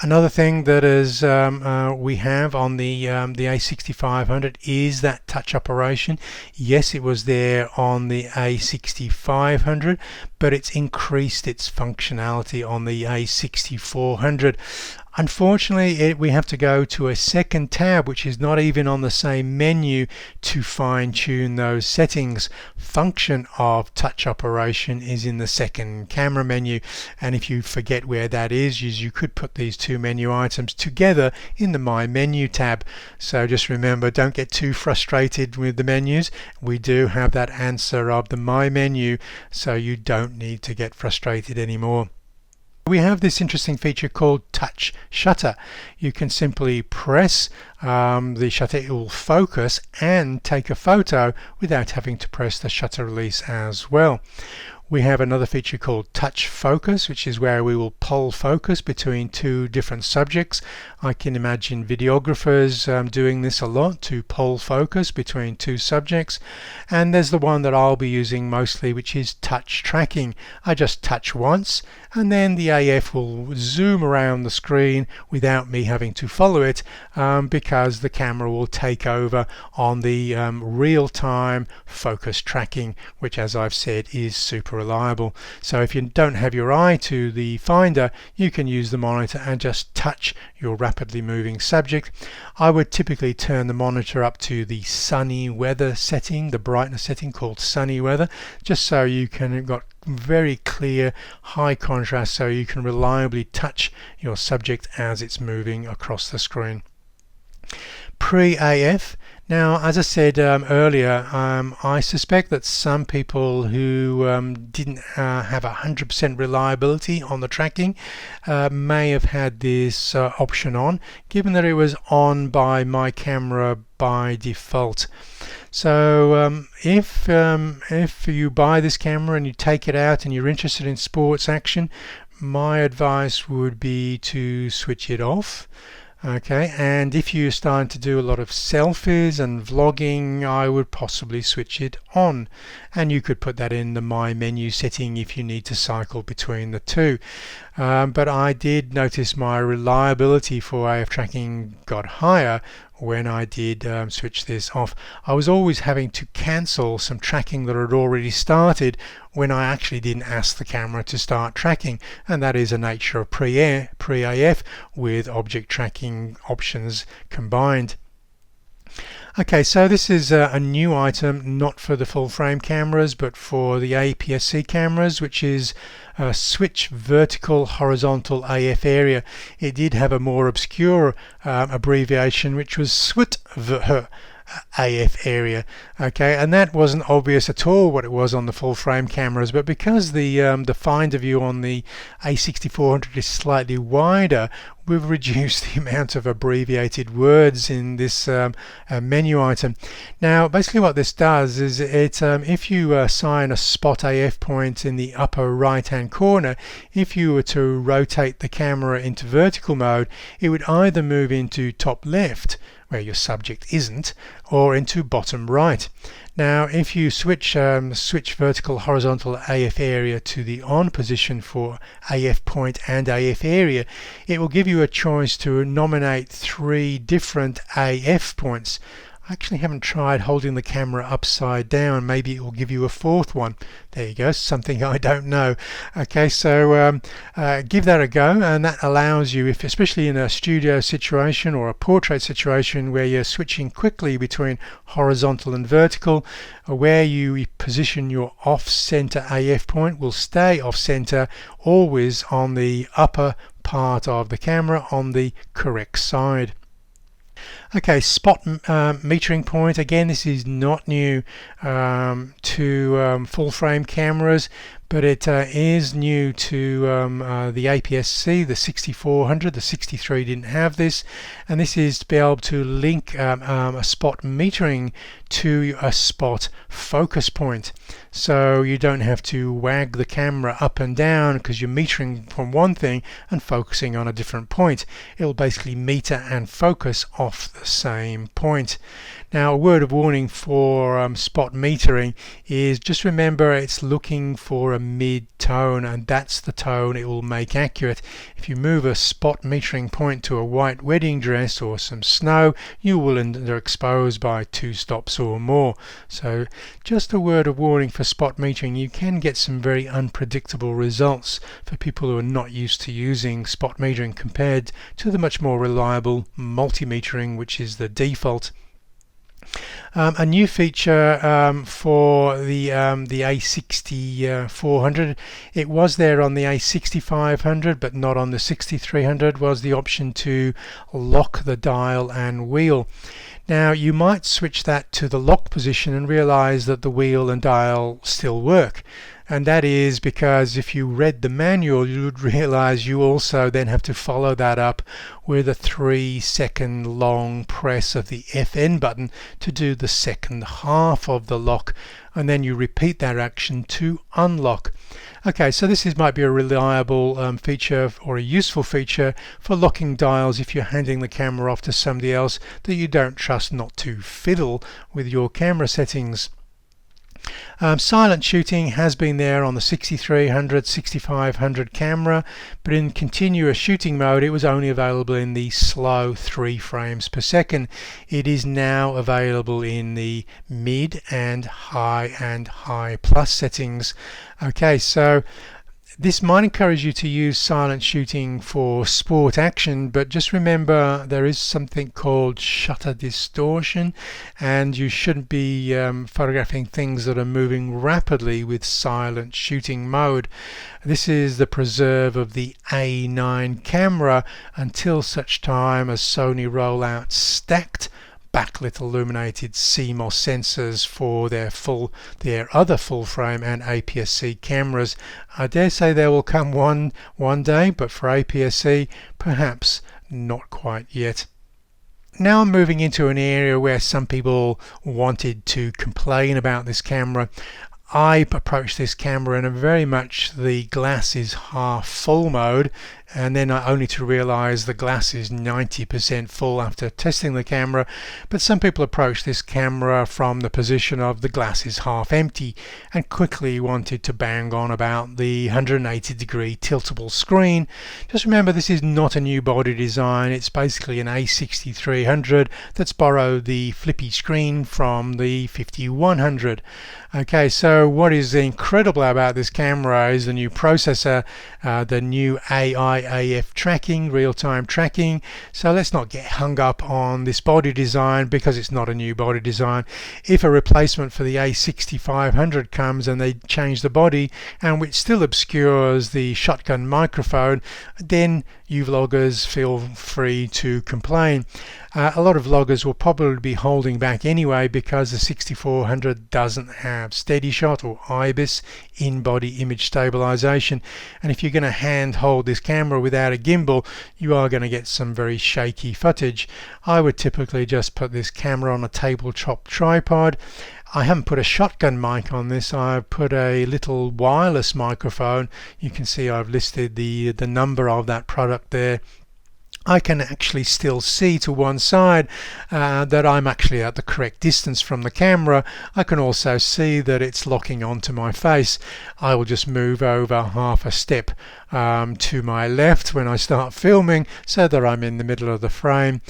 A: Another thing that is we have on the A6500 is that touch operation. Yes, it was there on the A6500, but it's increased its functionality on the A6400. Unfortunately, we have to go to a second tab, which is not even on the same menu, to fine-tune those settings. Function of touch operation is in the second camera menu, and if you forget where that is, you could put these two menu items together in the My Menu tab. So just remember, don't get too frustrated with the menus. We do have that answer of the My Menu, so you don't need to get frustrated anymore. We have this interesting feature called touch shutter. You can simply press the shutter, it will focus and take a photo without having to press the shutter release as well. We have another feature called touch focus, which is where we will pole focus between two different subjects. I can imagine videographers doing this a lot, to pole focus between two subjects. And there's the one that I'll be using mostly, which is touch tracking. I just touch once and then the AF will zoom around the screen without me having to follow it, because the camera will take over on the real-time focus tracking, which, as I've said, is super reliable. So if you don't have your eye to the finder, you can use the monitor and just touch your rapidly moving subject. I would typically turn the monitor up to the sunny weather setting, the brightness setting called sunny weather, just so you can got very clear high contrast, so you can reliably touch your subject as it's moving across the screen. Pre-AF. Now, as I said earlier, I suspect that some people who didn't have 100% reliability on the tracking may have had this option on, given that it was on by my camera by default. So if you buy this camera and you take it out and you're interested in sports action, my advice would be to switch it off. Okay, and if you're starting to do a lot of selfies and vlogging, I would possibly switch it on, and you could put that in the My menu setting if you need to cycle between the two. But I did notice my reliability for AF tracking got higher when I did switch this off. I was always having to cancel some tracking that had already started when I actually didn't ask the camera to start tracking, and that is the nature of pre-AF with object tracking options combined. Okay, so this is a new item, not for the full frame cameras but for the APS-C cameras, which is switch vertical horizontal AF area. It did have a more obscure abbreviation, which was SWIT AF area. Okay, and that wasn't obvious at all what it was on the full frame cameras, but because the finder view on the A6400 is slightly wider, we've reduced the amount of abbreviated words in this menu item. Now basically what this does is it if you assign a spot AF point in the upper right hand corner, if you were to rotate the camera into vertical mode, it would either move into top left, where your subject isn't, or into bottom right. Now if you switch vertical horizontal AF area to the on position for AF point and AF area, it will give you a choice to nominate 3 different AF points. I actually haven't tried holding the camera upside down. Maybe it will give you a 4th one. There you go, something I don't know. Okay, so give that a go, and that allows you, if especially in a studio situation or a portrait situation where you're switching quickly between horizontal and vertical, where you position your off-center AF point will stay off-center, always on the upper part of the camera on the correct side. Okay, spot metering point. Again, this is not new to full frame cameras, but it is new to the APS-C, the 6400. The 63 didn't have this, and this is to be able to link a spot metering to a spot focus point, so you don't have to wag the camera up and down because you're metering from one thing and focusing on a different point. It'll basically meter and focus off the same point. Now, a word of warning for spot metering is just remember it's looking for a mid-tone, and that's the tone it will make accurate. If you move a spot metering point to a white wedding dress or some snow, you will enter exposed by 2 stops or more. So just a word of warning for spot metering. You can get some very unpredictable results for people who are not used to using spot metering compared to the much more reliable multimetering, which is the default. A new feature for the A6400, it was there on the A6500 but not on the 6300, was the option to lock the dial and wheel. Now you might switch that to the lock position and realize that the wheel and dial still work. and that is because if you read the manual, you would realize you also then have to follow that up with a 3-second long press of the FN button to do the second half of the lock, and then you repeat that action to unlock. Okay, so this might be a reliable feature or a useful feature for locking dials if you're handing the camera off to somebody else that you don't trust not to fiddle with your camera settings. Silent shooting has been there on the 6300, 6500 camera, but in continuous shooting mode it was only available in the slow 3 frames per second. It is now available in the mid and high plus settings. Okay, so this might encourage you to use silent shooting for sport action, but just remember there is something called shutter distortion, and you shouldn't be photographing things that are moving rapidly with silent shooting mode. This is the preserve of the A9 camera until such time as Sony roll out stacked backlit illuminated CMOS sensors for their other full frame and APS-C cameras. I dare say there will come one day, but for APS-C perhaps not quite yet. Now I'm moving into an area where some people wanted to complain about this camera. I approached this camera in a very much the glass is half full mode, and then only to realize the glass is 90% full after testing the camera. But some people approach this camera from the position of the glass is half empty and quickly wanted to bang on about the 180-degree tiltable screen. Just remember, this is not a new body design. It's basically an A6300 that's borrowed the flippy screen from the 5100. Okay, so what is incredible about this camera is the new processor, the new AI AF tracking, real-time tracking. So let's not get hung up on this body design because it's not a new body design. If a replacement for the A6500 comes and they change the body and which still obscures the shotgun microphone, then you vloggers feel free to complain. A lot of vloggers will probably be holding back anyway because the 6400 doesn't have steady shot or IBIS, in-body image stabilization, and if you're going to hand hold this camera without a gimbal, you are going to get some very shaky footage. I would typically just put this camera on a tabletop tripod. I haven't put a shotgun mic on this. I've put a little wireless microphone. You can see I've listed the number of that product there. I can actually still see to one side that I'm actually at the correct distance from the camera. I can also see that it's locking onto my face. I will just move over half a step to my left when I start filming so that I'm in the middle of the frame.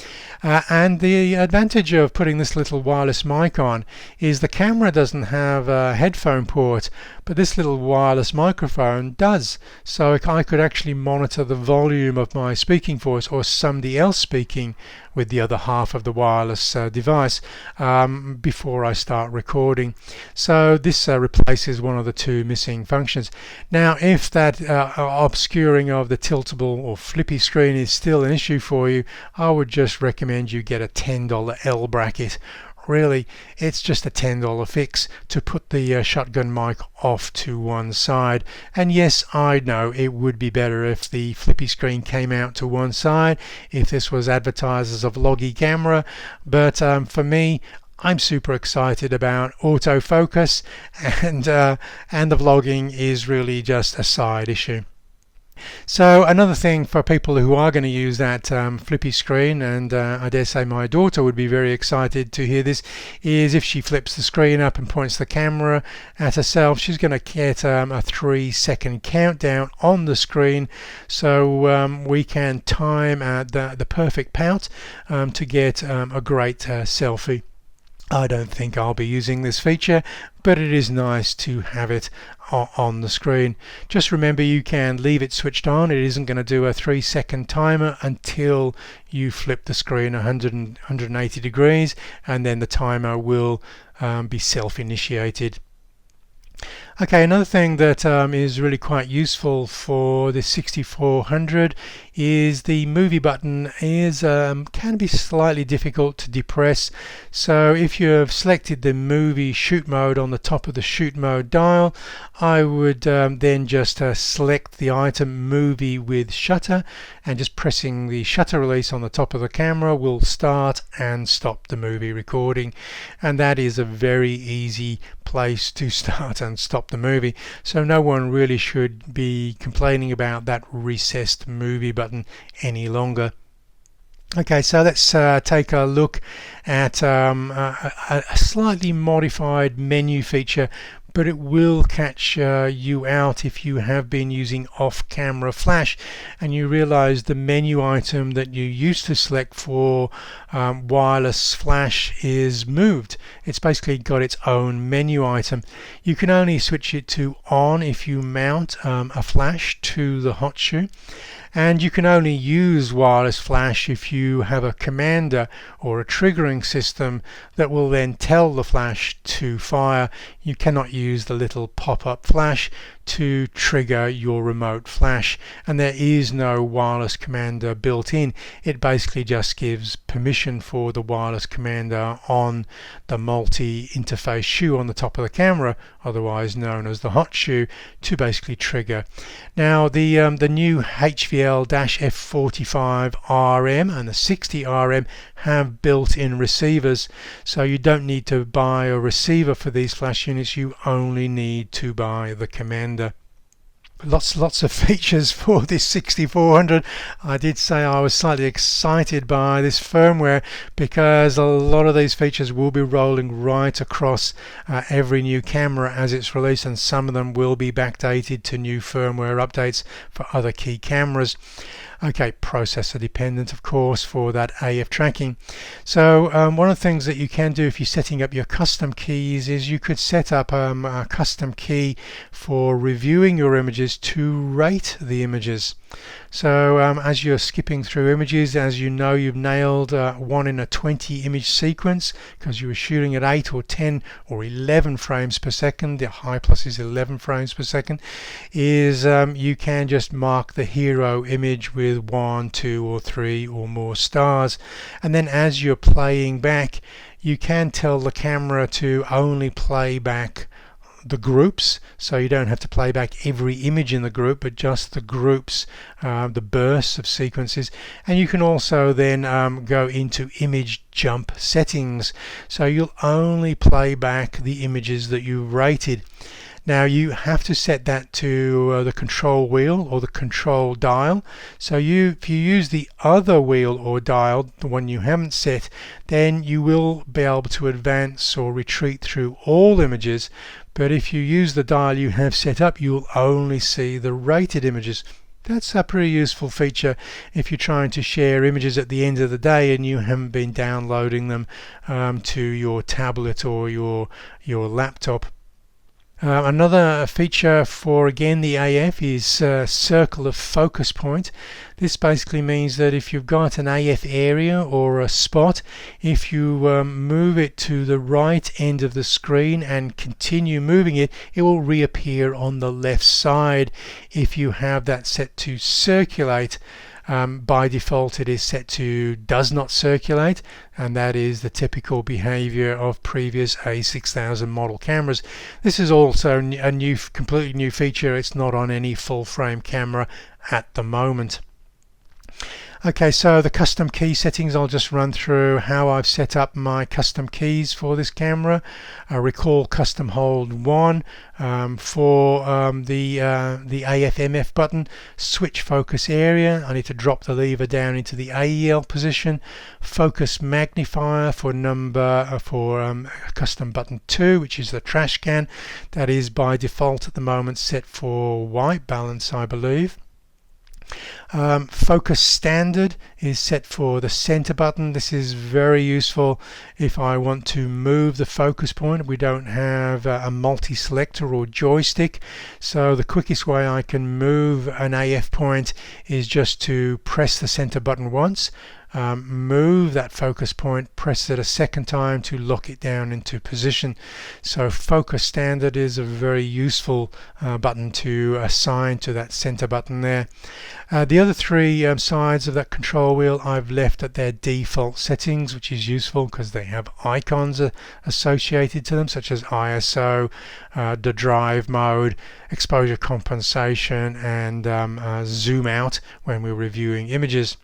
A: And the advantage of putting this little wireless mic on is the camera doesn't have a headphone port, but this little wireless microphone does. So I could actually monitor the volume of my speaking voice or somebody else speaking with the other half of the wireless device before I start recording. So this replaces one of the two missing functions. Now if that obscuring of the tiltable or flippy screen is still an issue for you, I would just recommend you get a $10 L bracket. Really, it's just a $10 fix to put the shotgun mic off to one side. And yes, I know it would be better if the flippy screen came out to one side, if this was advertised as a vloggy camera, but for me, I'm super excited about autofocus, and the vlogging is really just a side issue. So another thing for people who are going to use that flippy screen, and I dare say my daughter would be very excited to hear this, is if she flips the screen up and points the camera at herself, she's going to get a 3-second countdown on the screen, so we can time the perfect pout to get a great selfie. I don't think I'll be using this feature, but it is nice to have it on the screen. Just remember, you can leave it switched on. It isn't going to do a 3-second timer until you flip the screen 180 degrees, and then the timer will be self-initiated. Okay, another thing that is really quite useful for the 6400 is the movie button can be slightly difficult to depress. So if you have selected the movie shoot mode on the top of the shoot mode dial, I would then just select the item movie with shutter, and just pressing the shutter release on the top of the camera will start and stop the movie recording, and that is a very easy place to start and stop the movie. So no one really should be complaining about that recessed movie button any longer. Okay, so let's take a look at a slightly modified menu feature, but it will catch you out if you have been using off-camera flash and you realize the menu item that you used to select for wireless flash is moved. It's basically got its own menu item. You can only switch it to on if you mount a flash to the hot shoe, and you can only use wireless flash if you have a commander or a triggering system that will then tell the flash to fire. You cannot use the little pop-up flash to trigger your remote flash, and there is no wireless commander built in. It basically just gives permission for the wireless commander on the multi-interface shoe on the top of the camera, otherwise known as the hot shoe, to basically trigger. Now the new HVL-F45RM and the 60RM have built-in receivers, so you don't need to buy a receiver for these flash units. You only need to buy the commander. Lots of features for this 6400. I did say I was slightly excited by this firmware because a lot of these features will be rolling right across every new camera as it's released, and some of them will be backdated to new firmware updates for other key cameras. Okay, processor dependent, of course, for that AF tracking. So one of the things that you can do if you're setting up your custom keys is you could set up a custom key for reviewing your images to rate the images. So as you're skipping through images, as you know, you've nailed 1 in a 20 image sequence because you were shooting at 8 or 10 or 11 frames per second. The high plus is 11 frames per second. Is you can just mark the hero image with 1, 2 or 3 or more stars, and then as you're playing back you can tell the camera to only play back the groups, so you don't have to play back every image in the group but just the groups, the bursts of sequences. And you can also then go into image jump settings, so you'll only play back the images that you rated. Now you have to set that to the control wheel or the control dial. So if you use the other wheel or dial, the one you haven't set, then you will be able to advance or retreat through all images. But if you use the dial you have set up, you'll only see the rated images. That's a pretty useful feature if you're trying to share images at the end of the day and you haven't been downloading them to your tablet or your laptop. Another feature for, again, the AF is circle of focus point. This basically means that if you've got an AF area or a spot, if you move it to the right end of the screen and continue moving it, it will reappear on the left side. If you have that set to circulate, by default it is set to does not circulate, and that is the typical behavior of previous A6000 model cameras. This is also a completely new feature. It's not on any full frame camera at the moment. Okay, so the custom key settings, I'll just run through how I've set up my custom keys for this camera. Recall custom hold 1 for the AF/MF button. Switch focus area, I need to drop the lever down into the AEL position. Focus magnifier for custom button 2, which is the trash can. That is by default at the moment set for white balance, I believe. Focus standard is set for the center button. This is very useful if I want to move the focus point. We don't have a multi-selector or joystick, so the quickest way I can move an AF point is just to press the center button once, move that focus point, press it a second time to lock it down into position. So focus standard is a very useful button to assign to that center button there. The other three sides of that control wheel I've left at their default settings, which is useful because they have icons associated to them, such as ISO, the drive mode, exposure compensation, and zoom out when we're reviewing images.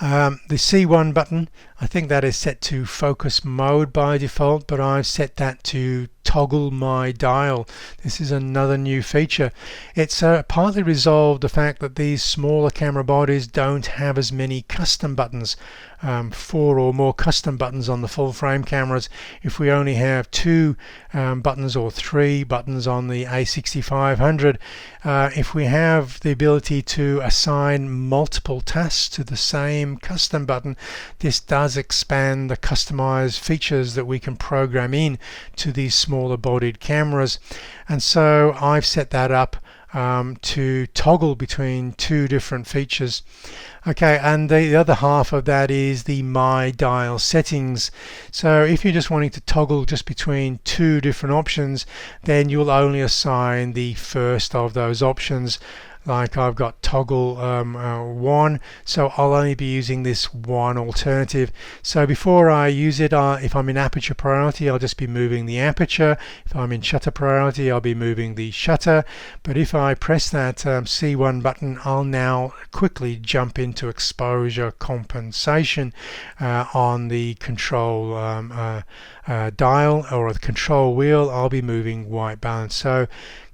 A: The C1 button, I think that is set to focus mode by default, but I've set that to toggle my dial. This is another new feature. It's partly resolved the fact that these smaller camera bodies don't have as many custom buttons, 4 or more custom buttons on the full frame cameras. If we only have 2 buttons or 3 buttons on the A6500, if we have the ability to assign multiple tasks to the same custom button, this does expand the customized features that we can program in to these smaller bodied cameras. And so I've set that up to toggle between 2 different features. Okay, and the other half of that is the My Dial settings. So if you're just wanting to toggle just between 2 different options, then you'll only assign the first of those options. Like I've got toggle 1, so I'll only be using this one alternative. So before I use it, if I'm in aperture priority, I'll just be moving the aperture. If I'm in shutter priority, I'll be moving the shutter. But if I press that C1 button, I'll now quickly jump into exposure compensation on the control dial or the control wheel. I'll be moving white balance. So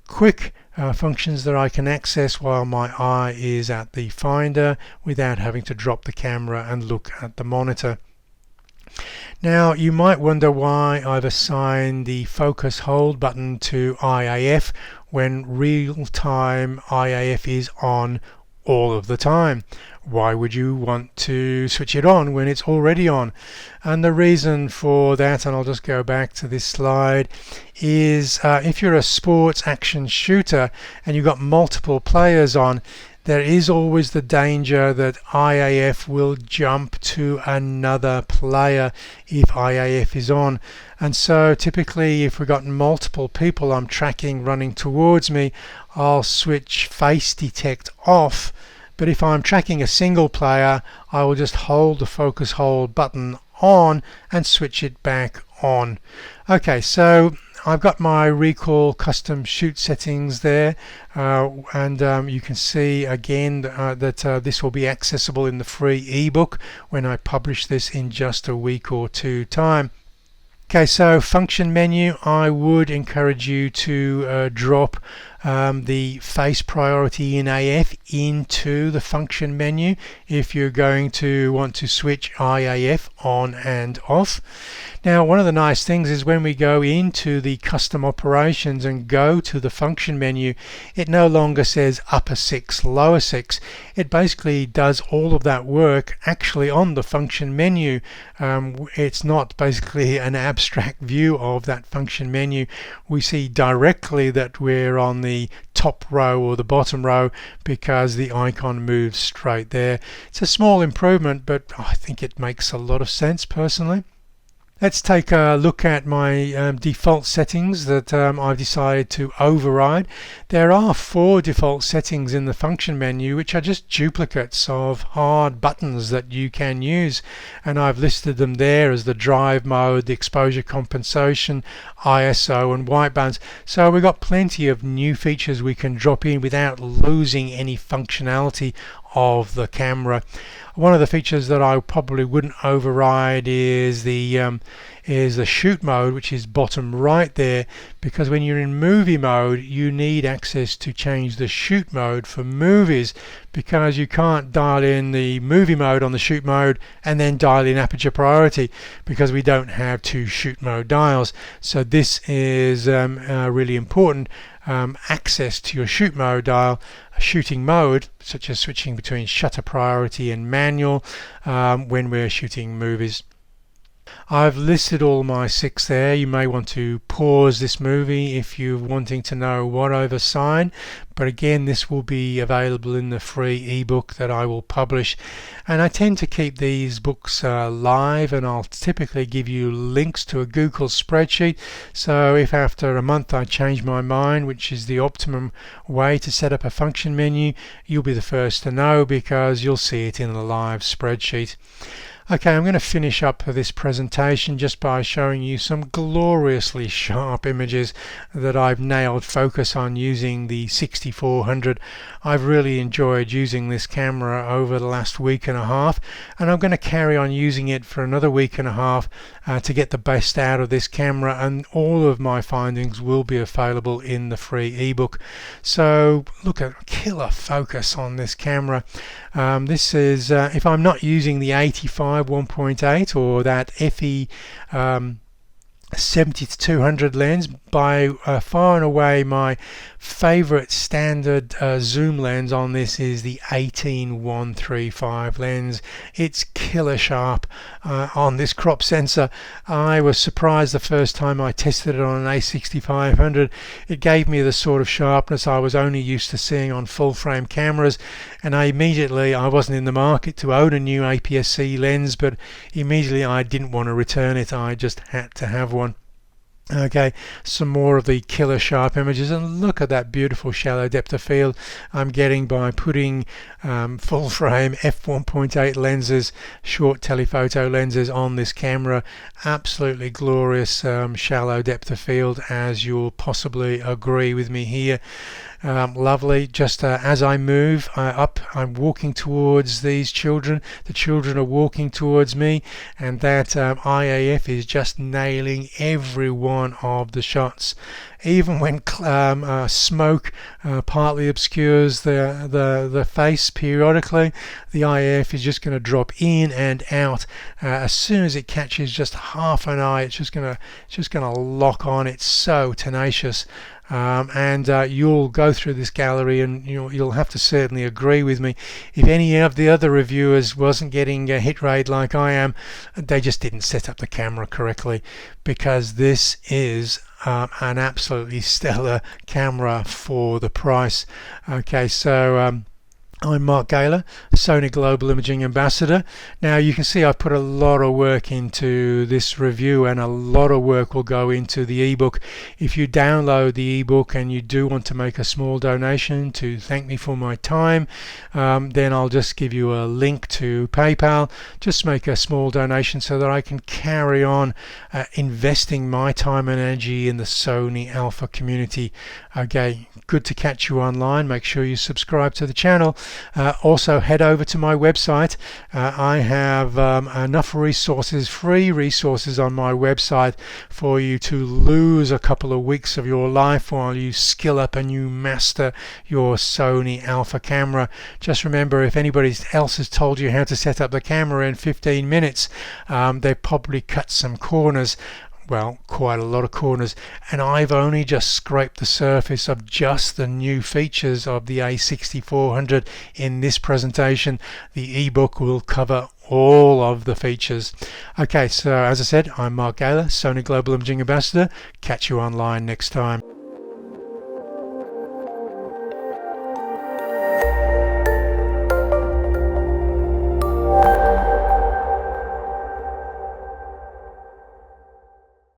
A: quick functions that I can access while my eye is at the finder without having to drop the camera and look at the monitor. Now you might wonder why I've assigned the focus hold button to IAF when real-time IAF is on all of the time. Why would you want to switch it on when it's already on? And the reason for that, and I'll just go back to this slide, is if you're a sports action shooter and you've got multiple players on, there is always the danger that IAF will jump to another player if IAF is on. And so typically if we've got multiple people I'm tracking running towards me, I'll switch face detect off. But if I'm tracking a single player, I will just hold the focus hold button on and switch it back on. Okay, so I've got my recall custom shoot settings there, and you can see again that this will be accessible in the free ebook when I publish this in just a week or 2 time. Okay, so function menu, I would encourage you to drop the face priority in AF into the function menu if you're going to want to switch IAF on and off. Now, one of the nice things is when we go into the custom operations and go to the function menu, it no longer says upper 6, lower 6. It basically does all of that work actually on the function menu. It's not basically an abstract view of that function menu. We see directly that we're on the top row or the bottom row because the icon moves straight there. It's a small improvement, but I think it makes a lot of sense personally. Let's take a look at my default settings that I've decided to override. There are 4 default settings in the function menu which are just duplicates of hard buttons that you can use, and I've listed them there as the drive mode, the exposure compensation, ISO and white balance. So we've got plenty of new features we can drop in without losing any functionality of the camera. One of the features that I probably wouldn't override is the shoot mode, which is bottom right there, because when you're in movie mode you need access to change the shoot mode for movies, because you can't dial in the movie mode on the shoot mode and then dial in aperture priority because we don't have 2 shoot mode dials. So this is really important. Access to your shoot mode dial, shooting mode such as switching between shutter priority and manual when we're shooting movies. I've listed all my 6 there. You may want to pause this movie if you're wanting to know what I've assigned, but again, this will be available in the free ebook that I will publish. And I tend to keep these books live, and I'll typically give you links to a Google spreadsheet. So if after a month I change my mind, which is the optimum way to set up a function menu, you'll be the first to know because you'll see it in the live spreadsheet. Okay, I'm going to finish up this presentation just by showing you some gloriously sharp images that I've nailed focus on using the 6400. I've really enjoyed using this camera over the last week and a half, and I'm going to carry on using it for another week and a half to get the best out of this camera, and all of my findings will be available in the free ebook. So look at killer focus on this camera. This is if I'm not using the 85 1.8 or that FE 70-200 lens, by far and away my favorite standard zoom lens on this is the 18-135 lens. It's killer sharp on this crop sensor. I was surprised the first time I tested it on an A6500. It gave me the sort of sharpness I was only used to seeing on full frame cameras, and I wasn't in the market to own a new APS-C lens, but immediately I didn't want to return it. I just had to have one. Okay, some more of the killer sharp images, and look at that beautiful shallow depth of field I'm getting by putting full frame f1.8 lenses, short telephoto lenses on this camera. Absolutely glorious shallow depth of field, as you'll possibly agree with me here. Lovely. Just as I move up, I'm walking towards these children. The children are walking towards me, and that IAF is just nailing every one of the shots. Even when smoke partly obscures the face periodically, the IAF is just going to drop in and out. As soon as it catches just half an eye, it's just going to lock on. It's so tenacious. You'll go through this gallery and you'll have to certainly agree with me. If any of the other reviewers wasn't getting a hit rate like I am, they just didn't set up the camera correctly, because this is an absolutely stellar camera for the price. Okay, so I'm Mark Gaylor, Sony Global Imaging Ambassador. Now you can see I've put a lot of work into this review, and a lot of work will go into the ebook. If you download the ebook and you do want to make a small donation to thank me for my time, then I'll just give you a link to PayPal. Just make a small donation so that I can carry on investing my time and energy in the Sony Alpha community. Okay, good to catch you online. Make sure you subscribe to the channel. Also head over to my website. I have enough resources, free resources on my website for you to lose a couple of weeks of your life while you skill up and you master your Sony Alpha camera. Just remember, if anybody else has told you how to set up the camera in 15 minutes, they've probably cut some corners. Well, quite a lot of corners, and I've only just scraped the surface of just the new features of the A6400 in this presentation. The ebook will cover all of the features. Okay, so as I said, I'm Mark Gaylor, Sony Global Imaging Ambassador. Catch you online next time.